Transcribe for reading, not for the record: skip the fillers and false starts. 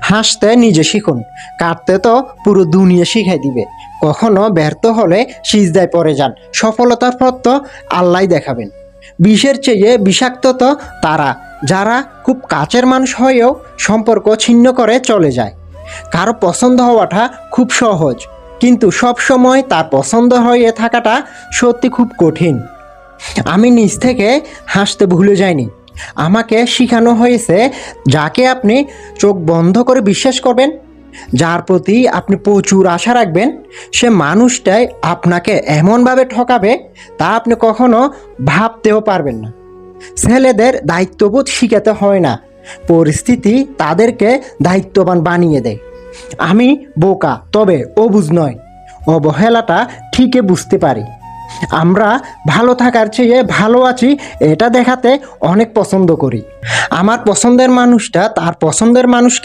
হাসতে নিজে শিখুন, কাটতে তো পুরো দুনিয়া শিখাই দিবে। কখনো ব্যর্থ হলে সিজদায় পড়ে যান, সফলতার পথ তো আল্লাহ দেখাবেন। বিষের চেয়ে বিষাক্ত তো তারা যারা খুব কাছের মানুষ হয়েও সম্পর্ক ছিন্ন করে চলে যায়। কারো পছন্দ হওয়াটা খুব সহজ, কিন্তু সব সময় তার পছন্দ হয়ে থাকাটা সত্যি খুব কঠিন। আমি নিজ থেকে হাসতে ভুলে যাইনি। আমাকে শেখানো হয়েছে, যাকে আপনি চোখ বন্ধ করে বিশ্বাস করবেন, যার প্রতি আপনি প্রচুর আশা রাখবেন, সে মানুষটাই আপনাকে এমনভাবে ঠকাবে তা আপনি কখনো ভাবতেও পারবেন না। ছেলেদের দায়িত্ববোধ শিখাতে হয় না, পরিস্থিতি তাদেরকে দায়িত্ববান বানিয়ে দেয়। আমি বোকা, তবে অবুঝ নয়। অবহেলাটা ঠিকই বুঝতে পারি। আমরা ভালো থাকার চেয়ে ভালো আছি এটা দেখাতে অনেক পছন্দ করি। আমার পছন্দের মানুষটা তার পছন্দের মানুষকে